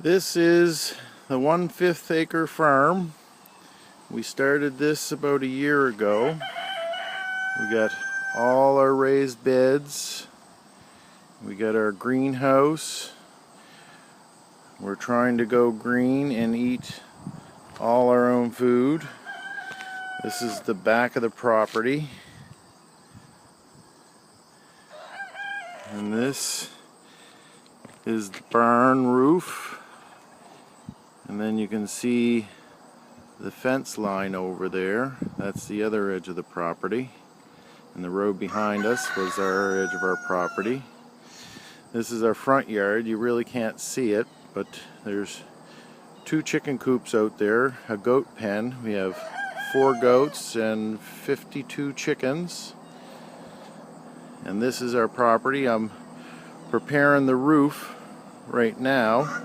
This is the 1/5 acre farm. We started this about a year ago. We got all our raised beds. We got our greenhouse. We're trying to go green and eat all our own food. This is the back of the property. And this is the barn roof. And then you can see the fence line over there. That's the other edge of the property. And the road behind us was our edge of our property. This is our front yard. You really can't see it, but there's 2 chicken coops out there, a goat pen. We have 4 goats and 52 chickens. And this is our property. I'm preparing the roof right now.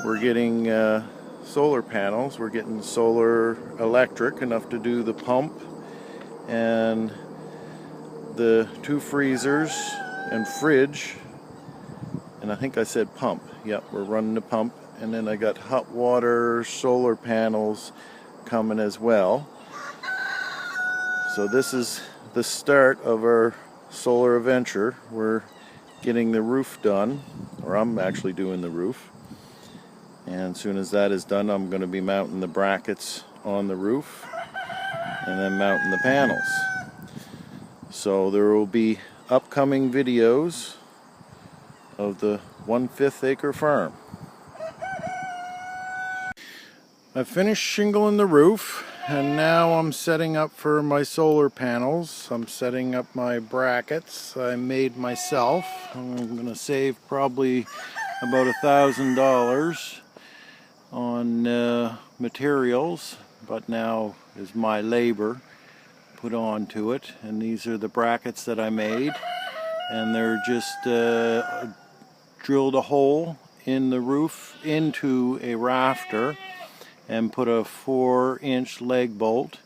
We're getting solar panels. We're getting solar electric enough to do the pump and the 2 freezers and fridge. And I think I said pump. Yep, we're running the pump. And then I got hot water solar panels coming as well. So this is the start of our solar adventure. We're getting the roof done, or I'm actually doing the roof. And as soon as that is done, I'm going to be mounting the brackets on the roof and then mounting the panels. So there will be upcoming videos of the 1/5 acre farm. I finished shingling the roof, and now I'm setting up for my solar panels. I'm setting up my brackets I made myself. I'm going to save probably about $1,000 on materials, but now is my labor put onto it. And these are the brackets that I made, and they're just drilled a hole in the roof into a rafter and put a 4-inch leg bolt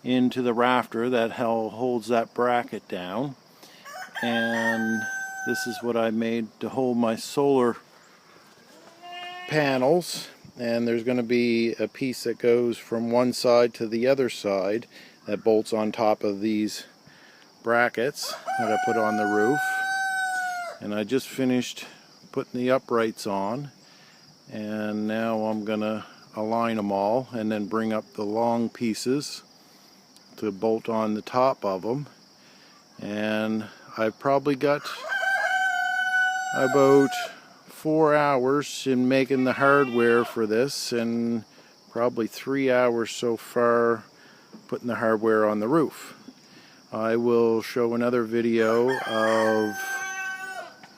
into the rafter that holds that bracket down. And this is what I made to hold my solar panels. And there's going to be a piece that goes from one side to the other side that bolts on top of these brackets that I put on the roof. And I just finished putting the uprights on, and now I'm going to align them all and then bring up the long pieces to bolt on the top of them. And I've probably got about 4 hours in making the hardware for this, and probably 3 hours so far putting the hardware on the roof. I will show another video of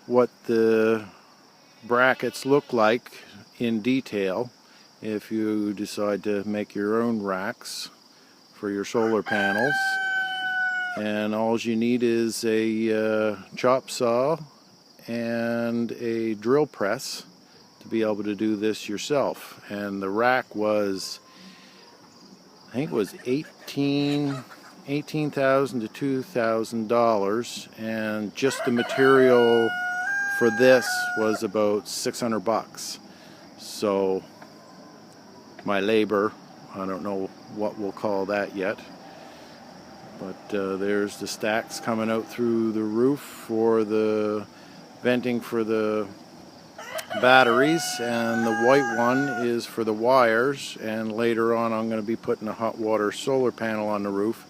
what the brackets look like in detail if you decide to make your own racks for your solar panels. And all you need is a chop saw and a drill press to be able to do this yourself. And the rack was, I think it was $18,000 to $2,000, and just the material for this was about $600. So my labor, I don't know what we'll call that yet, but there's the stacks coming out through the roof for the venting for the batteries, and the white one is for the wires. And later on I'm going to be putting a hot water solar panel on the roof,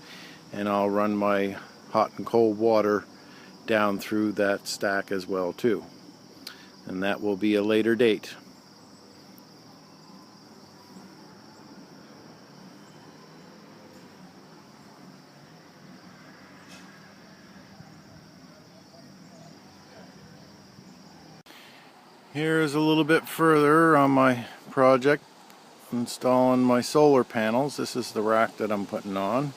and I'll run my hot and cold water down through that stack as well too. And that will be a later date. Here's a little bit further on my project, installing my solar panels. This is the rack that I'm putting on.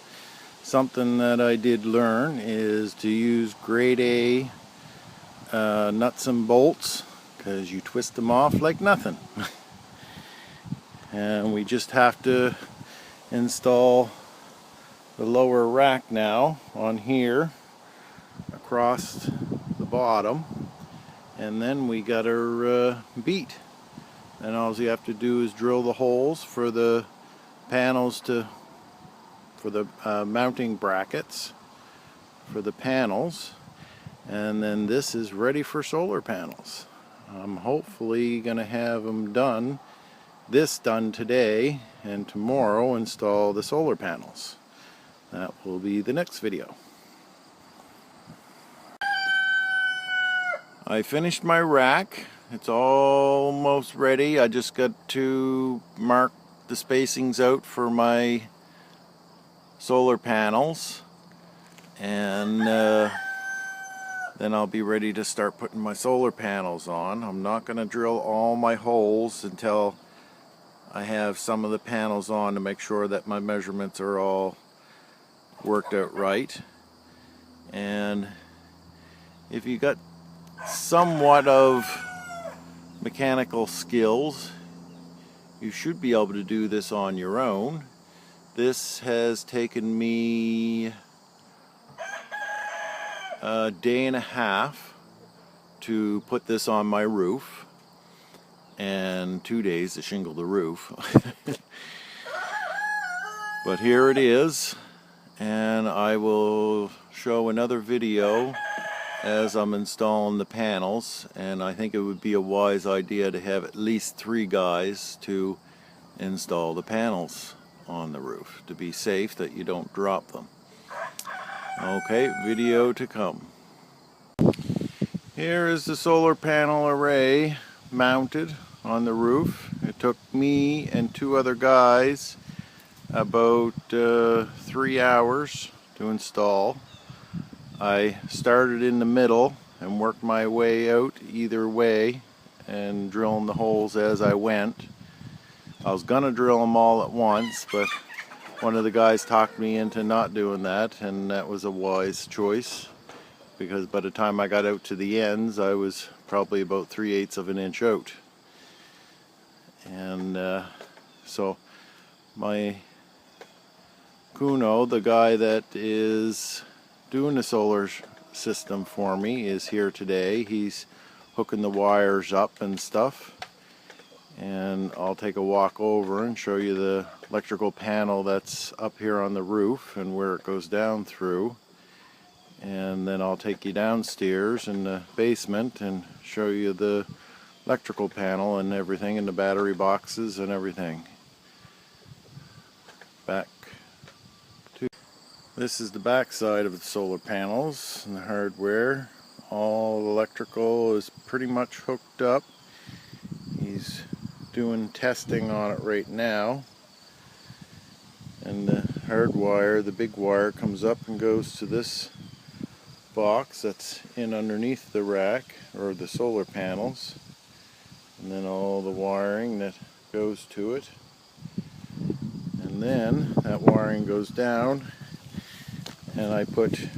Something that I did learn is to use grade A nuts and bolts, because you twist them off like nothing. And we just have to install the lower rack now on here across the bottom, and then we got our beat. and all you have to do is drill the holes for the panels for the mounting brackets for the panels, and then this is ready for solar panels. I'm hopefully gonna have them done today, and tomorrow install the solar panels. That will be the next video. I finished my rack. It's almost ready. I just got to mark the spacings out for my solar panels, and then I'll be ready to start putting my solar panels on. I'm not going to drill all my holes until I have some of the panels on to make sure that my measurements are all worked out right. And if you got somewhat of mechanical skills, you should be able to do this on your own. This has taken me a day and a half to put this on my roof, and 2 days to shingle the roof. But here it is, and I will show another video as I'm installing the panels. And I think it would be a wise idea to have at least 3 guys to install the panels on the roof to be safe that you don't drop them. Okay, video to come. Here is the solar panel array mounted on the roof. It took me and 2 other guys about 3 hours to install. I started in the middle and worked my way out either way and drilling the holes as I went. I was gonna drill them all at once, but one of the guys talked me into not doing that, and that was a wise choice, because by the time I got out to the ends I was probably about 3/8 of an inch out. And so my Kuno, the guy that is doing the solar system for me, is here today. He's hooking the wires up and stuff, and I'll take a walk over and show you the electrical panel that's up here on the roof and where it goes down through. And then I'll take you downstairs in the basement and show you the electrical panel and everything, and the battery boxes and everything. Back to this is the back side of the solar panels and the hardware. All electrical is pretty much hooked up. He's doing testing on it right now, and the hard wire, the big wire, comes up and goes to this box that's in underneath the rack, or the solar panels, and then all the wiring that goes to it, and then that wiring goes down, and I put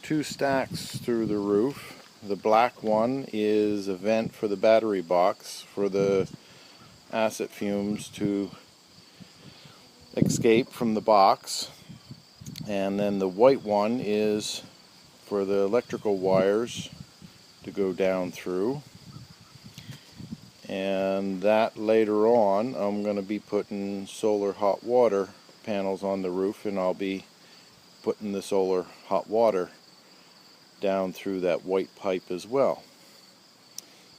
2 stacks through the roof. The black one is a vent for the battery box for the acid fumes to escape from the box, and then the white one is for the electrical wires to go down through. And that later on I'm going to be putting solar hot water panels on the roof, and I'll be putting the solar hot water down through that white pipe as well.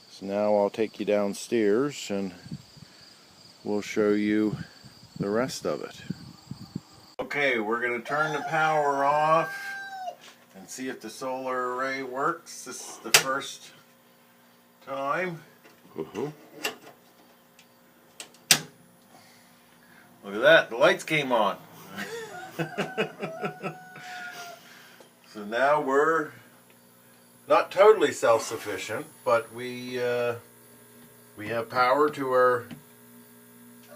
So now I'll take you downstairs and we'll show you the rest of it. Okay, we're going to turn the power off and see if the solar array works. This is the first time. Look at that, the lights came on. So now we're not totally self-sufficient, but we have power to our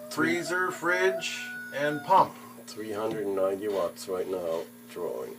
freezer, fridge, and pump. 390 watts right now, drawing.